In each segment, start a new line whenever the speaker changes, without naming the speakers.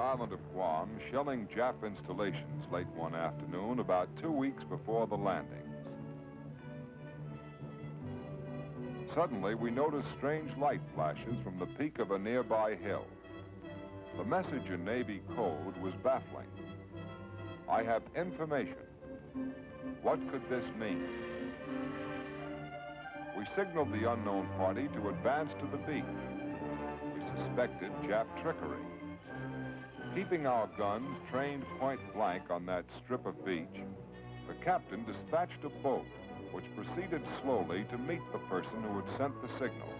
island of Guam, shelling Jap installations late one afternoon, about 2 weeks before the landings. Suddenly, we noticed strange light flashes from the peak of a nearby hill. The message in Navy code was baffling. I have information. What could this mean? We signaled the unknown party to advance to the beach. We suspected Jap trickery. Keeping our guns trained point blank on that strip of beach, the captain dispatched a boat which proceeded slowly to meet the person who had sent the signal.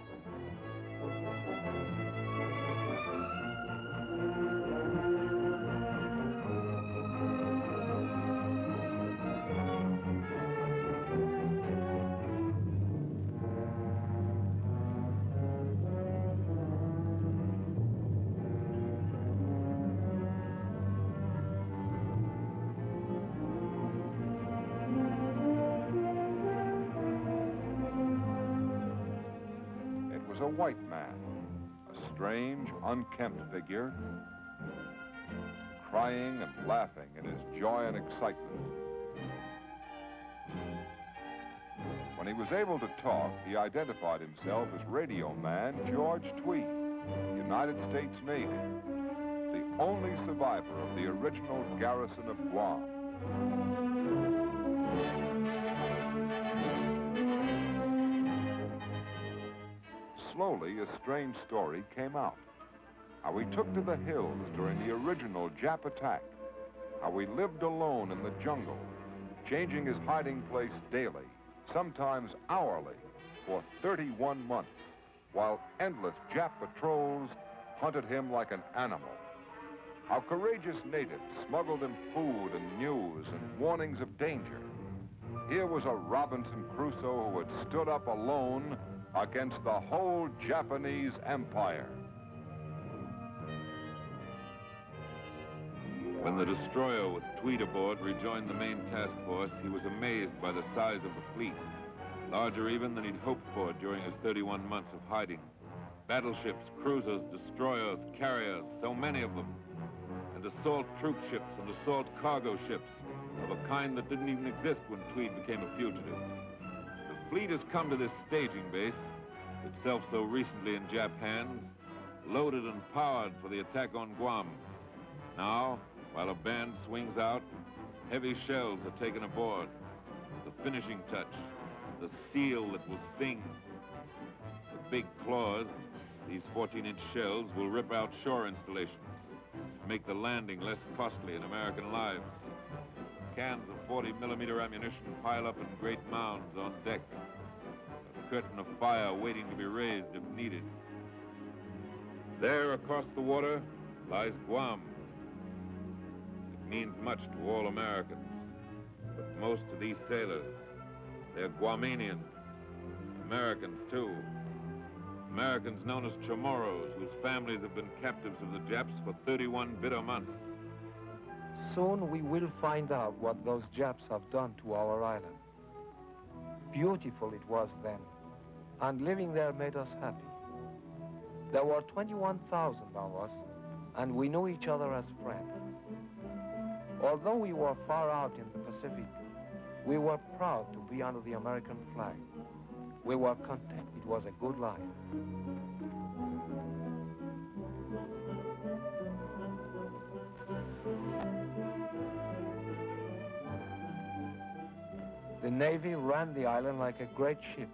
A white man, a strange, unkempt figure, crying and laughing in his joy and excitement. When he was able to talk, he identified himself as radio man George Tweed, United States Navy, the only survivor of the original garrison of Guam. Slowly, a strange story came out. How he took to the hills during the original Jap attack. How he lived alone in the jungle, changing his hiding place daily, sometimes hourly, for 31 months, while endless Jap patrols hunted him like an animal. How courageous natives smuggled him food and news and warnings of danger. Here was a Robinson Crusoe who had stood up alone against the whole Japanese empire.
When the destroyer with Tweed aboard rejoined the main task force, he was amazed by the size of the fleet, larger even than he'd hoped for during his 31 months of hiding. Battleships, cruisers, destroyers, carriers, so many of them, and assault troop ships and assault cargo ships of a kind that didn't even exist when Tweed became a fugitive. The fleet has come to this staging base, itself so recently in Jap hands, loaded and powered for the attack on Guam. Now, while a band swings out, heavy shells are taken aboard. The finishing touch, the steel that will sting. The big claws, these 14-inch shells, will rip out shore installations, make the landing less costly in American lives. Cans of 40-millimeter ammunition pile up in great mounds on deck. A curtain of fire waiting to be raised if needed. There, across the water, lies Guam. It means much to all Americans, but most to these sailors. They're Guamanians, Americans too. Americans known as Chamorros, whose families have been captives of the Japs for 31 bitter months.
Soon we will find out what those Japs have done to our island. Beautiful it was then, and living there made us happy. There were 21,000 of us, and we knew each other as friends. Although we were far out in the Pacific, we were proud to be under the American flag. We were content. It was a good life. The Navy ran the island like a great ship.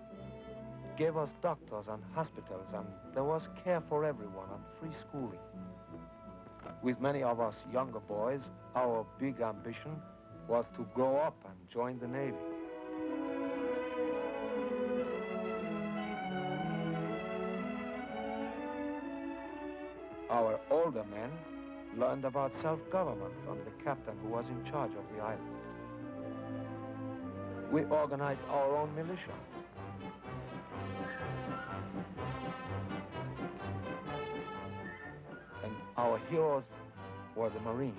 It gave us doctors and hospitals, and there was care for everyone and free schooling. With many of us younger boys, our big ambition was to grow up and join the Navy. Our older men learned about self-government from the captain who was in charge of the island. We organized our own militia. And our heroes were the Marines.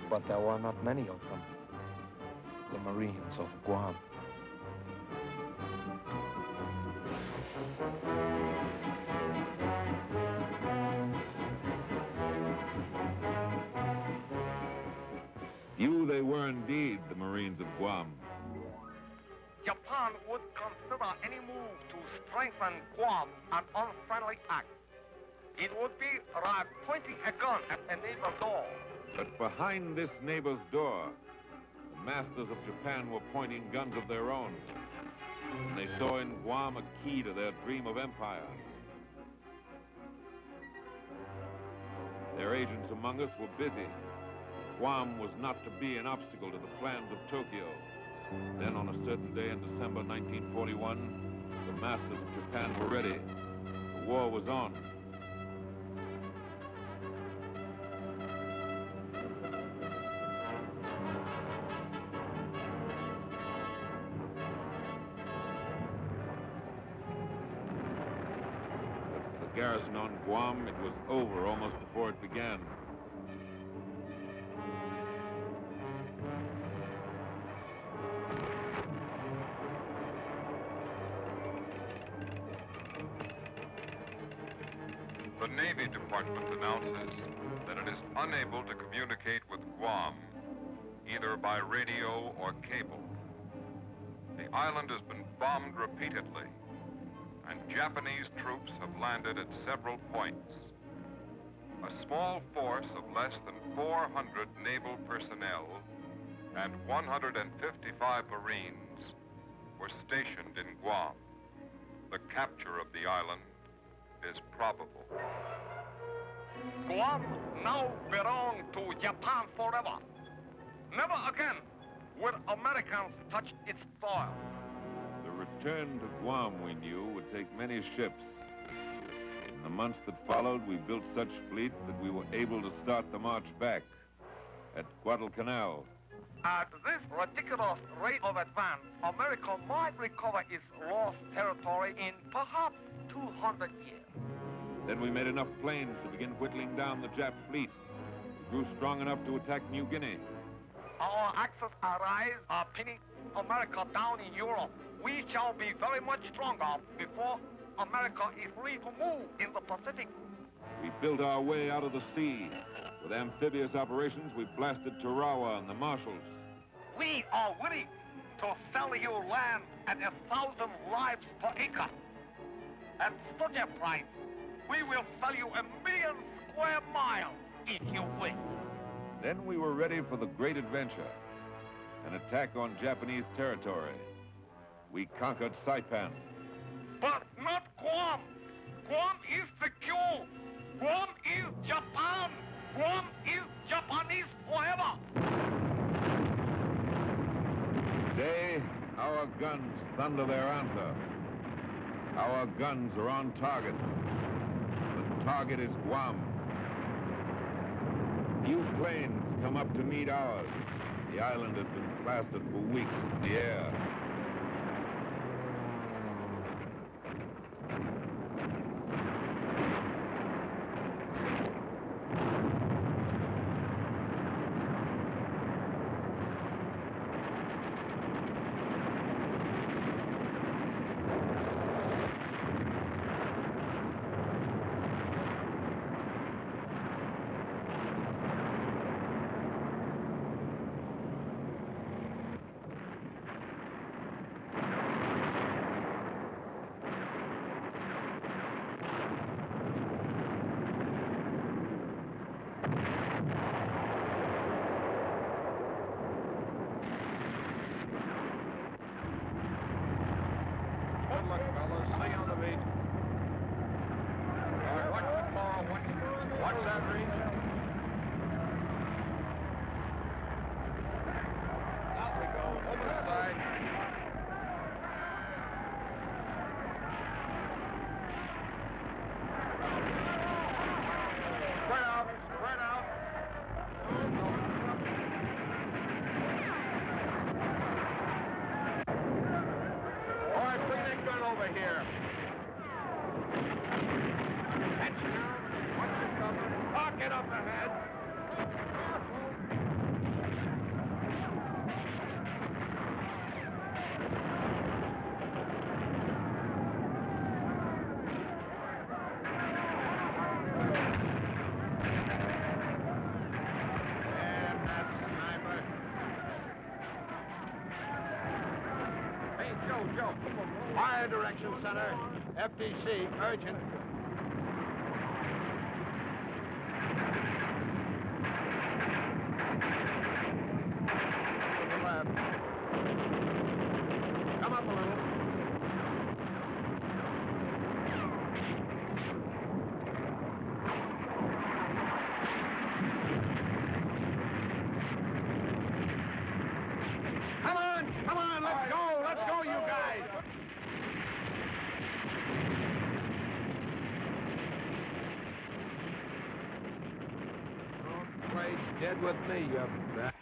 But there were not many of them, the Marines of Guam.
they were indeed the Marines of Guam.
Japan would consider any move to strengthen Guam an unfriendly act. It would be like pointing a gun at a neighbor's door.
But behind this neighbor's door, the masters of Japan were pointing guns of their own. And they saw in Guam a key to their dream of empire. Their agents among us were busy. Guam was not to be an obstacle to the plans of Tokyo. Then on a certain day in December 1941, the masters of Japan were ready. The war was on. At the garrison on Guam, it was over almost before it began.
The Navy Department announces that it is unable to communicate with Guam, either by radio or cable. The island has been bombed repeatedly, and Japanese troops have landed at several points. A small force of less than 400 naval personnel and 155 Marines were stationed in Guam. The capture of the island is probable.
Guam now belongs to Japan forever. Never again will Americans touch its soil.
The return to Guam, we knew, would take many ships. In the months that followed, we built such fleets that we were able to start the march back at Guadalcanal.
At this ridiculous rate of advance, America might recover its lost territory in perhaps 200 years.
Then we made enough planes to begin whittling down the Jap fleet. We grew strong enough to attack New Guinea.
Our Axis allies are pinning America down in Europe. We shall be very much stronger before America is free to move in the Pacific.
We built our way out of the sea. With amphibious operations, we blasted Tarawa and the Marshalls.
We are willing to sell you land at 1,000 lives per acre. At such a price, we will sell you 1,000,000 square miles if you wish.
Then we were ready for the great adventure, an attack on Japanese territory. We conquered Saipan.
But not Guam. Guam is secure. Guam is Japan. Guam is Japanese forever.
Today, our guns thunder their answer. Our guns are on target. The target is Guam. Few planes come up to meet ours. The island has been plastered for weeks in the air.
Hey, Joe. Fire Direction Center. FTC, urgent. To the left. Come up a little. Come on, let's go, you guys. Don't play dead with me, you bat.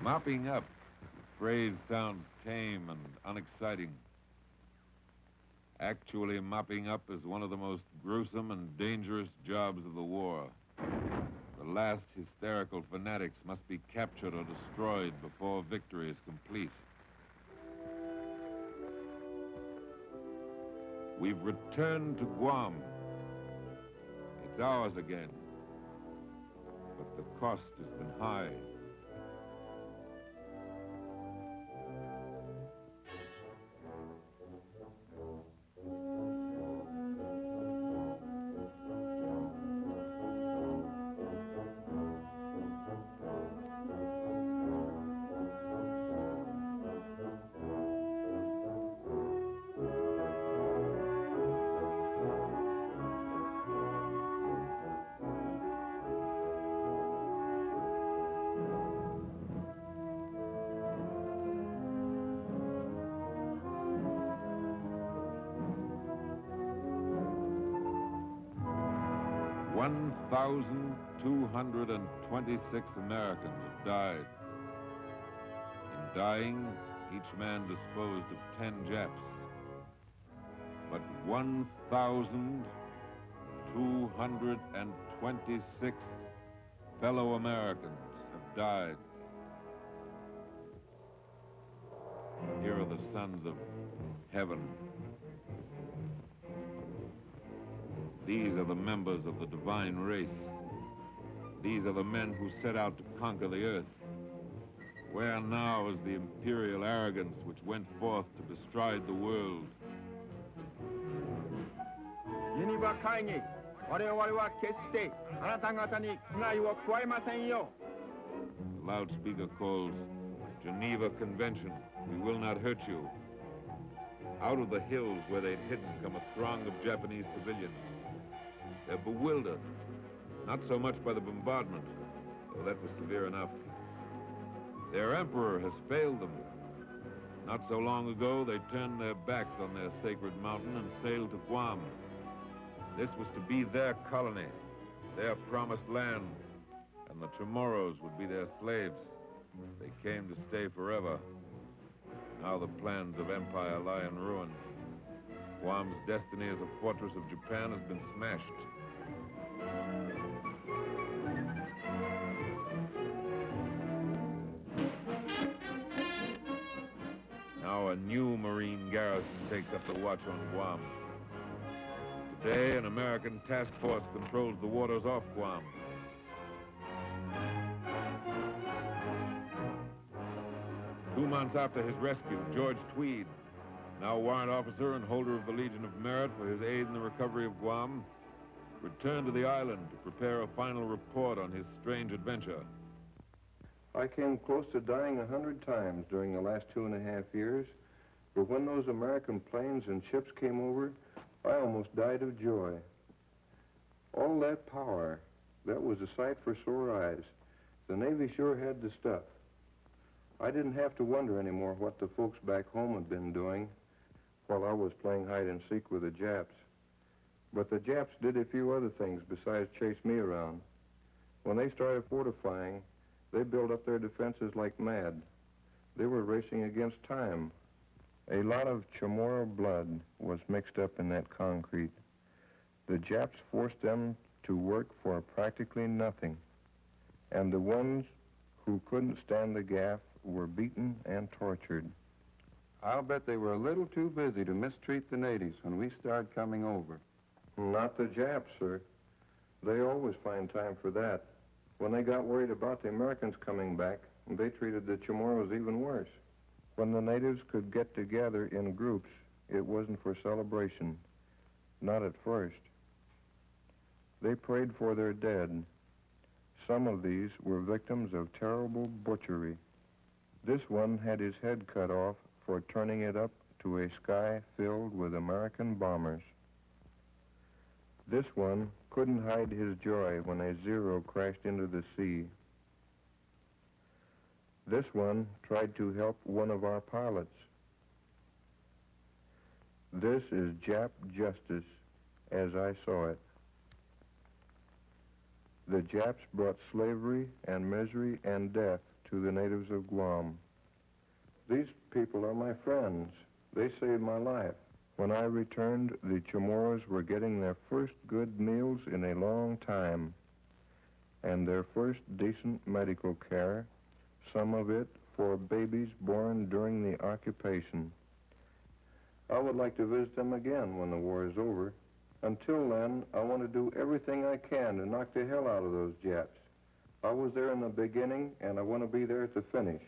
Mopping up. The phrase sounds tame and unexciting. Actually, mopping up is one of the most gruesome and dangerous jobs of the war. The last hysterical fanatics must be captured or destroyed before victory is complete. We've returned to Guam. It's ours again. But the cost has been high. One 1,226 Americans have died. In dying, each man disposed of 10 Japs. But 1,226 fellow Americans have died. Here are the sons of heaven. These are the members of the divine race. These are the men who set out to conquer the earth. Where now is the imperial arrogance which went forth to bestride the world? The loudspeaker calls, Geneva Convention, we will not hurt you. Out of the hills where they'd hidden come a throng of Japanese civilians. They're bewildered, not so much by the bombardment, though that was severe enough. Their emperor has failed them. Not so long ago, they turned their backs on their sacred mountain and sailed to Guam. This was to be their colony, their promised land, and the Chamorros would be their slaves. They came to stay forever. Now the plans of empire lie in ruins. Guam's destiny as a fortress of Japan has been smashed. Now a new Marine garrison takes up the watch on Guam. Today, an American task force controls the waters off Guam. Two months after his rescue, George Tweed, now warrant officer and holder of the Legion of Merit for his aid in the recovery of Guam, returned to the island to prepare a final report on his strange adventure.
I came close to dying 100 times during the last 2.5 years, but when those American planes and ships came over, I almost died of joy. All that power, that was a sight for sore eyes. The Navy sure had the stuff. I didn't have to wonder anymore what the folks back home had been doing while I was playing hide and seek with the Japs. But the Japs did a few other things besides chase me around. When they started fortifying, they built up their defenses like mad. They were racing against time. A lot of Chamorro blood was mixed up in that concrete. The Japs forced them to work for practically nothing. And the ones who couldn't stand the gaff were beaten and tortured.
I'll bet they were a little too busy to mistreat the natives when we started coming over.
Not the Japs, sir. They always find time for that. When they got worried about the Americans coming back, They treated the Chamorros even worse. When the natives could get together in groups, it wasn't for celebration. Not at first. They prayed for their dead. Some of these were victims of terrible butchery. This one had his head cut off for turning it up to a sky filled with American bombers. This one couldn't hide his joy when a Zero crashed into the sea. This one tried to help one of our pilots. This is Jap justice, as I saw it. The Japs brought slavery and misery and death to the natives of Guam. These people are my friends. They saved my life. When I returned, the Chamorros were getting their first good meals in a long time, and their first decent medical care, some of it for babies born during the occupation. I would like to visit them again when the war is over. Until then, I want to do everything I can to knock the hell out of those Japs. I was there in the beginning, and I want to be there at the finish.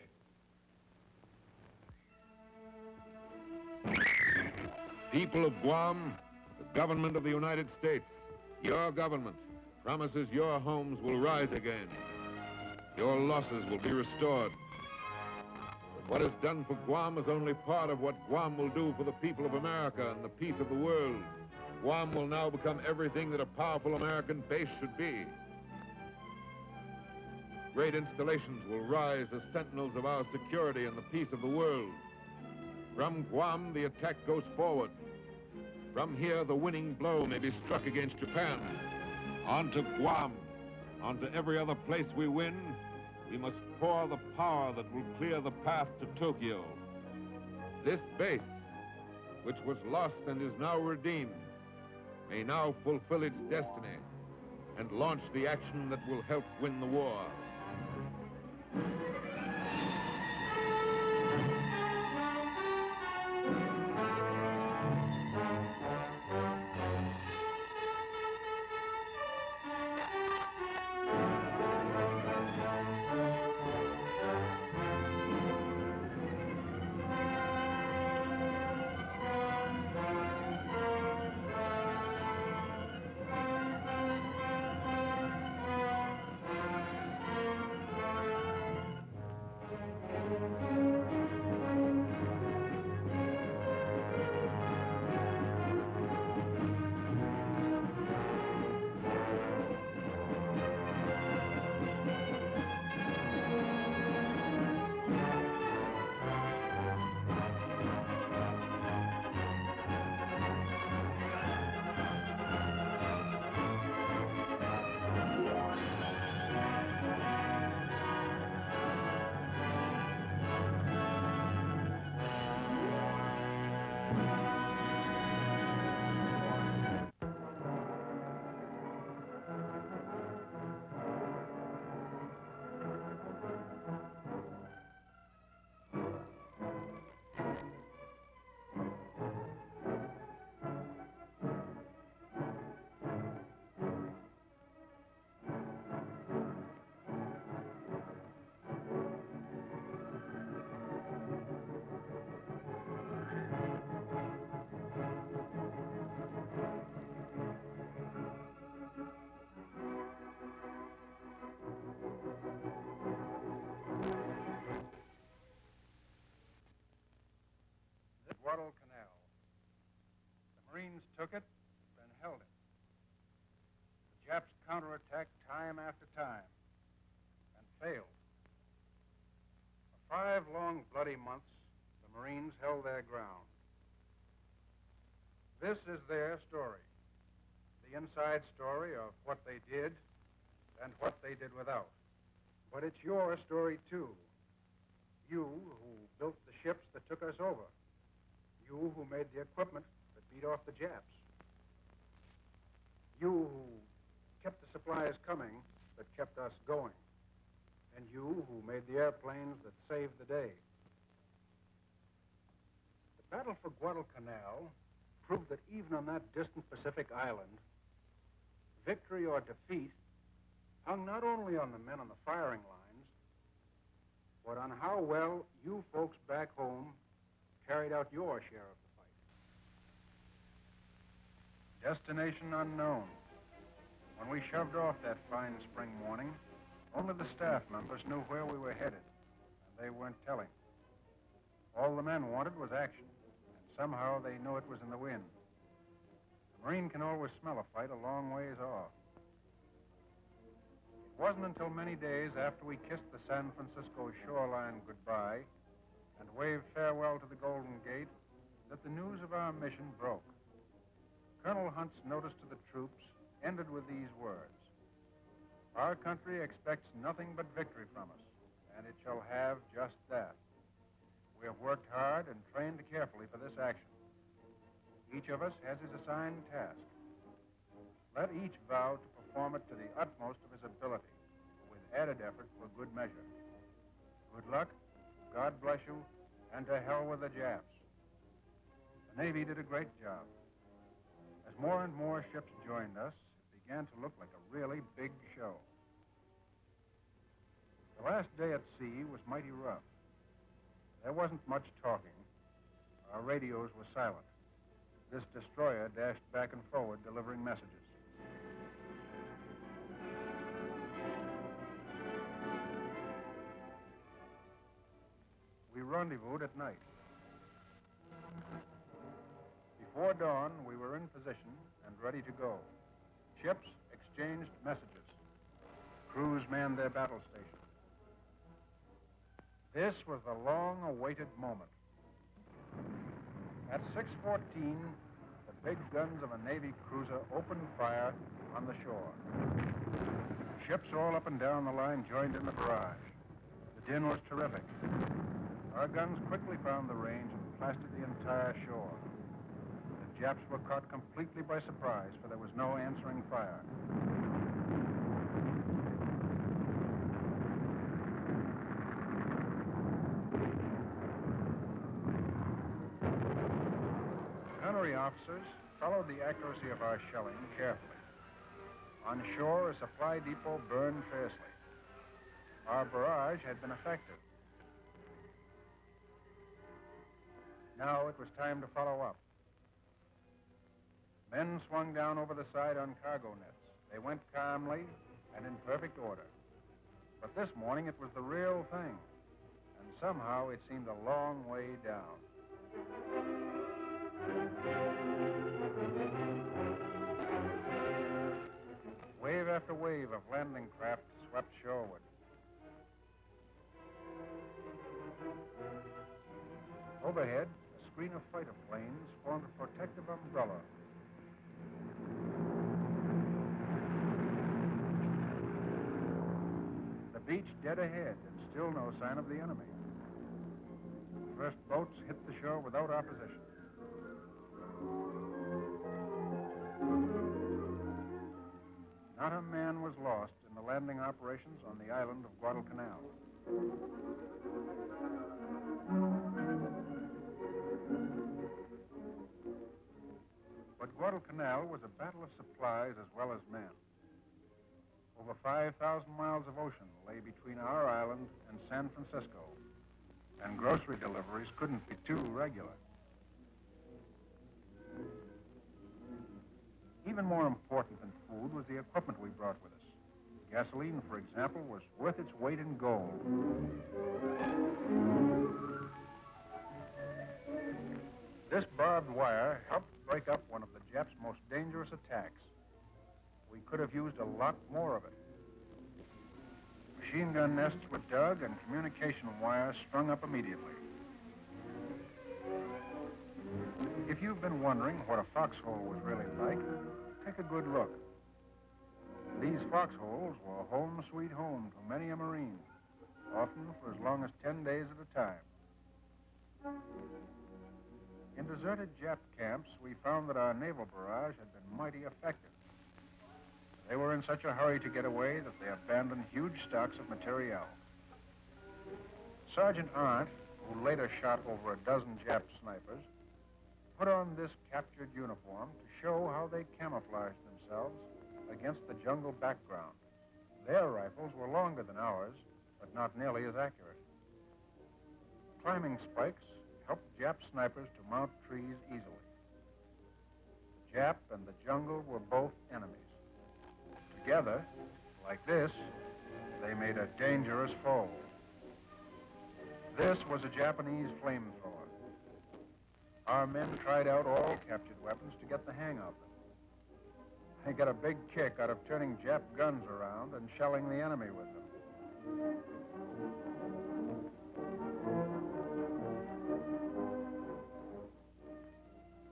People of Guam, the government of the United States, your government, promises your homes will rise again. Your losses will be restored. But what is done for Guam is only part of what Guam will do for the people of America and the peace of the world. Guam will now become everything that a powerful American base should be. Great installations will rise as sentinels of our security and the peace of the world. From Guam, the attack goes forward. From here, the winning blow may be struck against Japan. On to Guam, on to every other place we win, we must pour the power that will clear the path to Tokyo. This base, which was lost and is now redeemed, may now fulfill its destiny and launch the action that will help win the war.
Guadalcanal. The Marines took it, then held it. The Japs counterattacked time after time, and failed. For 5 long, bloody months, the Marines held their ground. This is their story, the inside story of what they did and what they did without. But it's your story, too. You who built the ships that took us over. You who made the equipment that beat off the Japs. You who kept the supplies coming that kept us going. And you who made the airplanes that saved the day. The battle for Guadalcanal proved that even on that distant Pacific island, victory or defeat hung not only on the men on the firing lines, but on how well you folks back home carried out your share of the fight. Destination unknown. When we shoved off that fine spring morning, only the staff members knew where we were headed, and they weren't telling. All the men wanted was action, and somehow they knew it was in the wind. A Marine can always smell a fight a long ways off. It wasn't until many days after we kissed the San Francisco shoreline goodbye and waved farewell to the Golden Gate that the news of our mission broke. Colonel Hunt's notice to the troops ended with these words: "Our country expects nothing but victory from us, and it shall have just that. We have worked hard and trained carefully for this action. Each of us has his assigned task. Let each vow to perform it to the utmost of his ability, with added effort for good measure. Good luck, God bless you, and to hell with the Japs." The Navy did a great job. As more and more ships joined us, it began to look like a really big show. The last day at sea was mighty rough. There wasn't much talking. Our radios were silent. This destroyer dashed back and forward, delivering messages. We rendezvoused at night. Before dawn, we were in position and ready to go. Ships exchanged messages. Crews manned their battle stations. This was the long-awaited moment. At 6:14, the big guns of a Navy cruiser opened fire on the shore. Ships all up and down the line joined in the barrage. The din was terrific. Our guns quickly found the range and plastered the entire shore. The Japs were caught completely by surprise, for there was no answering fire. Gunnery officers followed the accuracy of our shelling carefully. On shore, a supply depot burned fiercely. Our barrage had been effective. Now it was time to follow up. Men swung down over the side on cargo nets. They went calmly and in perfect order. But this morning it was the real thing, and somehow it seemed a long way down. Wave after wave of landing craft swept shoreward. Overhead, a screen of fighter planes formed a protective umbrella. The beach dead ahead, and still no sign of the enemy. The first boats hit the shore without opposition. Not a man was lost in the landing operations on the island of Guadalcanal. But Guadalcanal was a battle of supplies as well as men. Over 5,000 miles of ocean lay between our island and San Francisco, and grocery deliveries couldn't be too regular. Even more important than food was the equipment we brought with us. Gasoline, for example, was worth its weight in gold. This barbed wire helped break up one of the Japs' most dangerous attacks. We could have used a lot more of it. Machine gun nests were dug and communication wires strung up immediately. If you've been wondering what a foxhole was really like, take a good look. These foxholes were home sweet home to many a Marine, often for as long as 10 days at a time. In deserted Jap camps, we found that our naval barrage had been mighty effective. They were in such a hurry to get away that they abandoned huge stocks of materiel. Sergeant Arndt, who later shot over a dozen Jap snipers, put on this captured uniform to show how they camouflaged themselves against the jungle background. Their rifles were longer than ours, but not nearly as accurate. climbing spikes helped Jap snipers to mount trees easily. The Jap and the jungle were both enemies. Together, like this, they made a dangerous foe. This was a Japanese flamethrower. Our men tried out all captured weapons to get the hang of them. They got a big kick out of turning Jap guns around and shelling the enemy with them.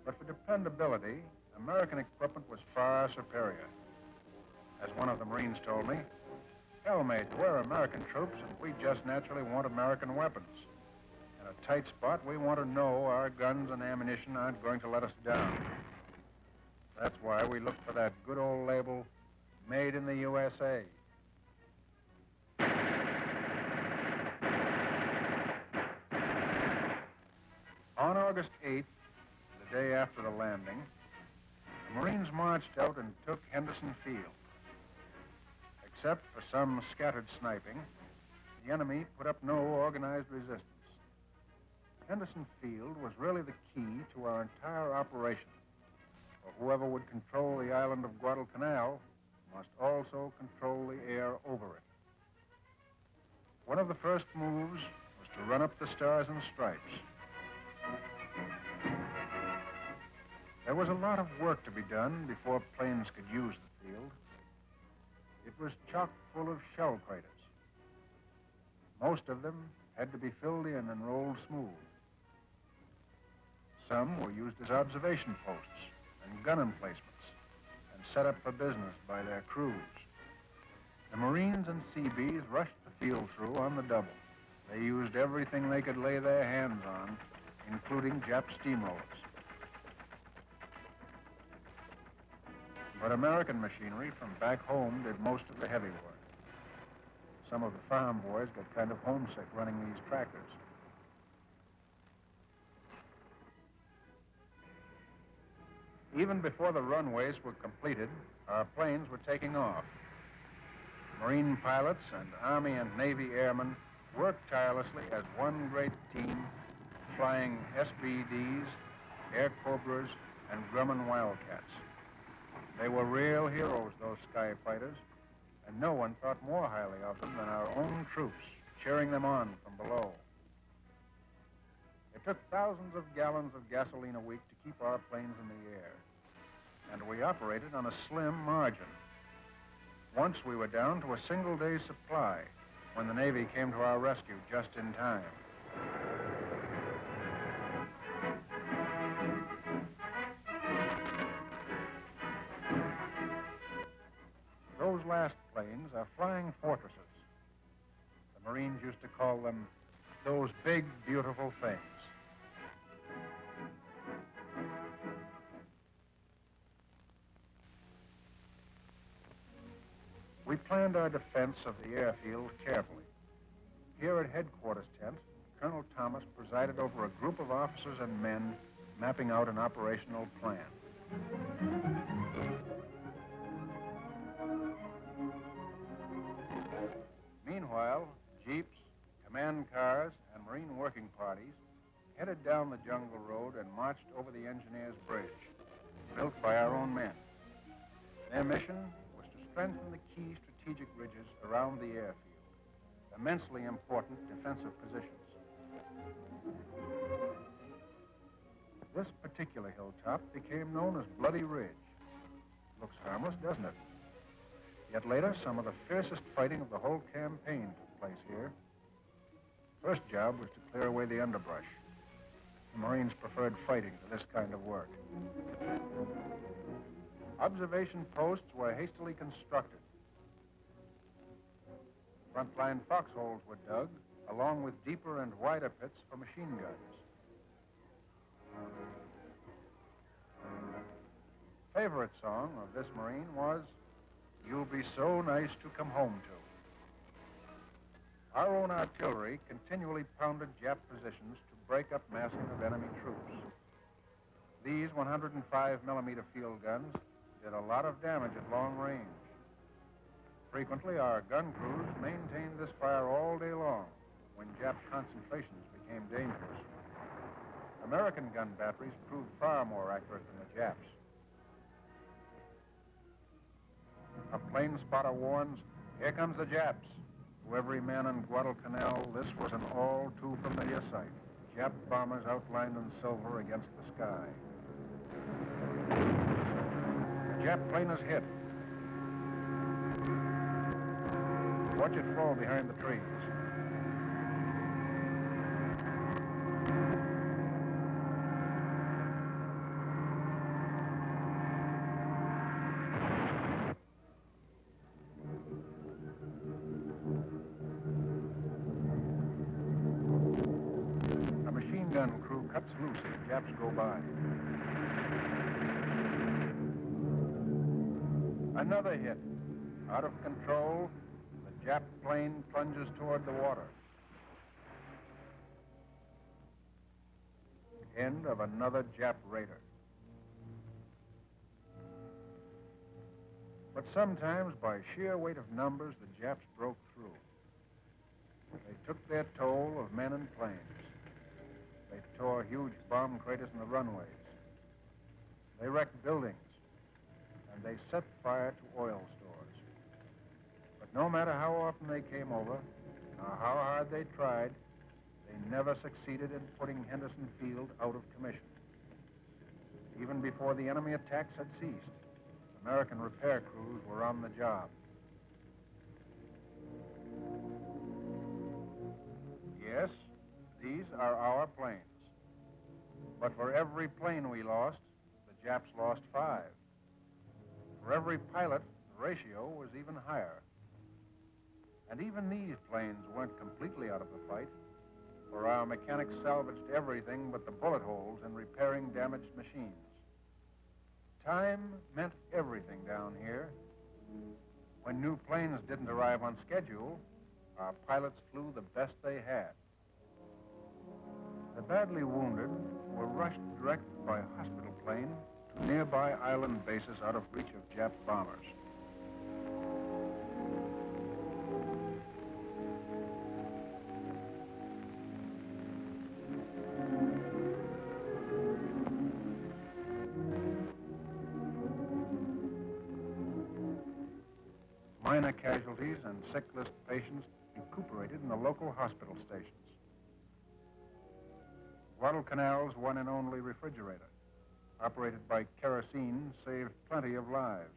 But for dependability, American equipment was far superior. As one of the Marines told me, "Hell, mate, we're American troops, and we just naturally want American weapons. In a tight spot, we want to know our guns and ammunition aren't going to let us down. That's why we look for that good old label, Made in the USA." On August 8th, the day after the landing, the Marines marched out and took Henderson Field. Except for some scattered sniping, the enemy put up no organized resistance. Henderson Field was really the key to our entire operation, for whoever would control the island of Guadalcanal must also control the air over it. One of the first moves was to run up the Stars and Stripes. There was a lot of work to be done before planes could use the field. It was chock full of shell craters. Most of them had to be filled in and rolled smooth. Some were used as observation posts and gun emplacements and set up for business by their crews. The Marines and Seabees rushed the field through on the double. They used everything they could lay their hands on, including Jap steamrollers. But American machinery from back home did most of the heavy work. Some of the farm boys got kind of homesick running these tractors. Even before the runways were completed, our planes were taking off. Marine pilots and Army and Navy airmen worked tirelessly as one great team, flying SBDs, Air Cobras, and Grumman Wildcats. They were real heroes, those sky fighters, and no one thought more highly of them than our own troops, cheering them on from below. It took thousands of gallons of gasoline a week to keep our planes in the air, and we operated on a slim margin. Once we were down to a single day's supply when the Navy came to our rescue just in time. Those last planes are flying fortresses. The Marines used to call them those big, beautiful things. We planned our defense of the airfield carefully. Here at headquarters tent, Colonel Thomas presided over a group of officers and men mapping out an operational plan. Meanwhile, jeeps, command cars, and Marine working parties headed down the jungle road and marched over the engineer's bridge, built by our own men. Their mission was to strengthen the key strategic ridges around the airfield, immensely important defensive positions. This particular hilltop became known as Bloody Ridge. Looks harmless, doesn't it? Yet later, some of the fiercest fighting of the whole campaign took place here. First job was to clear away the underbrush. The Marines preferred fighting to this kind of work. Observation posts were hastily constructed. Frontline foxholes were dug, along with deeper and wider pits for machine guns. Favorite song of this Marine was "You'll Be So Nice to Come Home To." Our own artillery continually pounded Jap positions to break up massing of enemy troops. These 105mm field guns did a lot of damage at long range. Frequently, our gun crews maintained this fire all day long, when Jap concentrations became dangerous. American gun batteries proved far more accurate than the Japs. A plane spotter warns, "Here comes the Japs." To every man on Guadalcanal, this was an all too familiar sight. Jap bombers outlined in silver against the sky. The Jap plane is hit. Watch it fall behind the trees. A machine gun crew cuts loose as the Japs go by. Another hit. Out of control, the Jap plane plunges toward the water. End of another Jap raider. But sometimes, by sheer weight of numbers, the Japs broke through. They took their toll of men and planes. They tore huge bomb craters in the runways. They wrecked buildings. And they set fire to oil stores. But no matter how often they came over, or how hard they tried, they never succeeded in putting Henderson Field out of commission. Even before the enemy attacks had ceased, American repair crews were on the job. Yes, these are our planes. But for every plane we lost, the Japs lost 5. For every pilot, the ratio was even higher. And even these planes weren't completely out of the fight, for our mechanics salvaged everything but the bullet holes in repairing damaged machines. Time meant everything down here. When new planes didn't arrive on schedule, our pilots flew the best they had. The badly wounded were rushed direct by hospital plane to nearby island bases out of reach of Jap bombers. Minor casualties and sick list patients recuperated in the local hospital stations. Guadalcanal's one and only refrigerator, operated by kerosene, saved plenty of lives.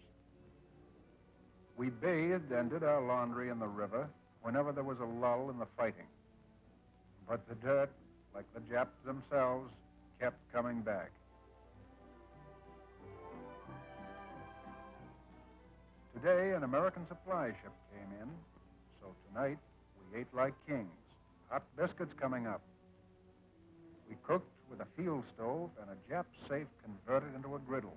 We bathed and did our laundry in the river whenever there was a lull in the fighting. But the dirt, like the Japs themselves, kept coming back. Today, an American supply ship came in, so tonight we ate like kings. Hot biscuits coming up. We cooked with a field stove and a Jap safe converted into a griddle.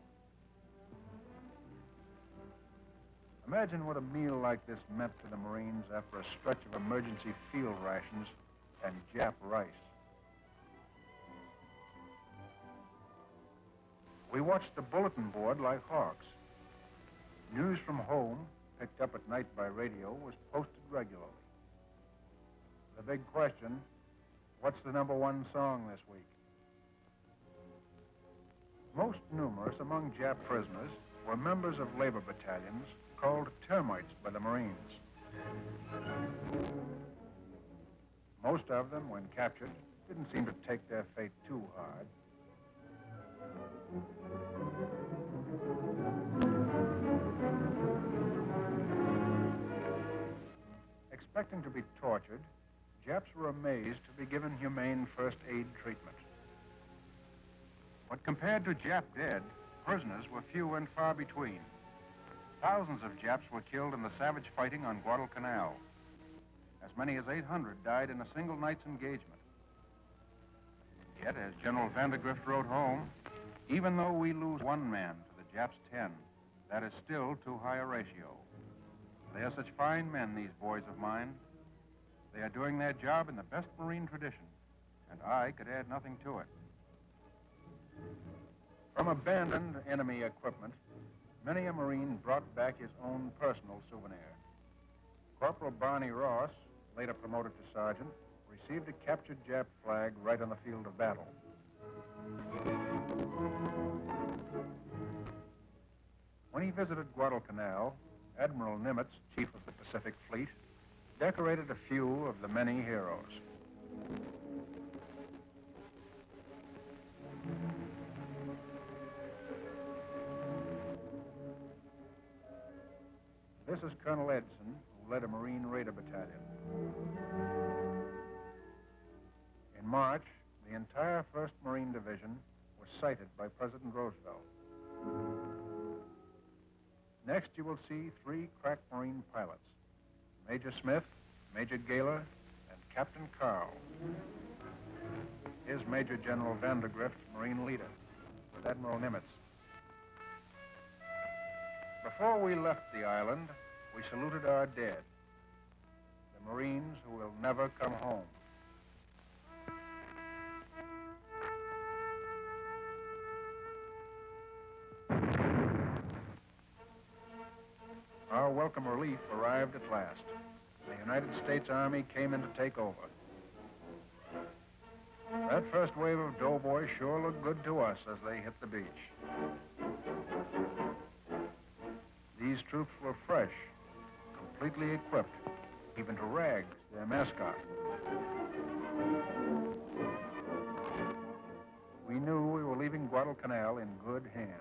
Imagine what a meal like this meant to the Marines after a stretch of emergency field rations and Jap rice. We watched the bulletin board like hawks. News from home, picked up at night by radio, was posted regularly. The big question, what's the #1 song this week? Most numerous among Jap prisoners were members of labor battalions called termites by the Marines. Most of them, when captured, didn't seem to take their fate too hard. Expecting to be tortured, Japs were amazed to be given humane first aid treatment. But compared to Jap dead, prisoners were few and far between. Thousands of Japs were killed in the savage fighting on Guadalcanal. As many as 800 died in a single night's engagement. Yet, as General Vandergrift wrote home, even though we lose 1 man to the Japs' 10, that is still too high a ratio. They are such fine men, these boys of mine. They are doing their job in the best Marine tradition, and I could add nothing to it. From abandoned enemy equipment, many a Marine brought back his own personal souvenir. Corporal Barney Ross, later promoted to sergeant, received a captured Jap flag right on the field of battle. When he visited Guadalcanal, Admiral Nimitz, chief of the Pacific Fleet, decorated a few of the many heroes. This is Colonel Edson, who led a Marine Raider Battalion. In March, the entire 1st Marine Division was cited by President Roosevelt. Next, you will see 3 crack Marine pilots, Major Smith, Major Gaylor, and Captain Carl. Here's Major General Vandergrift, Marine leader, with Admiral Nimitz. Before we left the island, we saluted our dead, the Marines who will never come home. Our welcome relief arrived at last. The United States Army came in to take over. That first wave of doughboys sure looked good to us as they hit the beach. These troops were fresh, completely equipped, even to Rags, their mascot. We knew we were leaving Guadalcanal in good hands.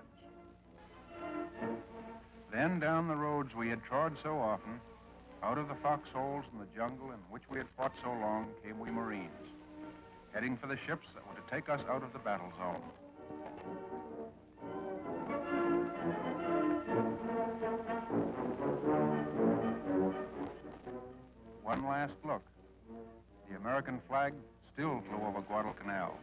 Then down the roads we had trod so often, out of the foxholes and the jungle in which we had fought so long, came we Marines, heading for the ships that were to take us out of the battle zone. One last look. The American flag still flew over Guadalcanal.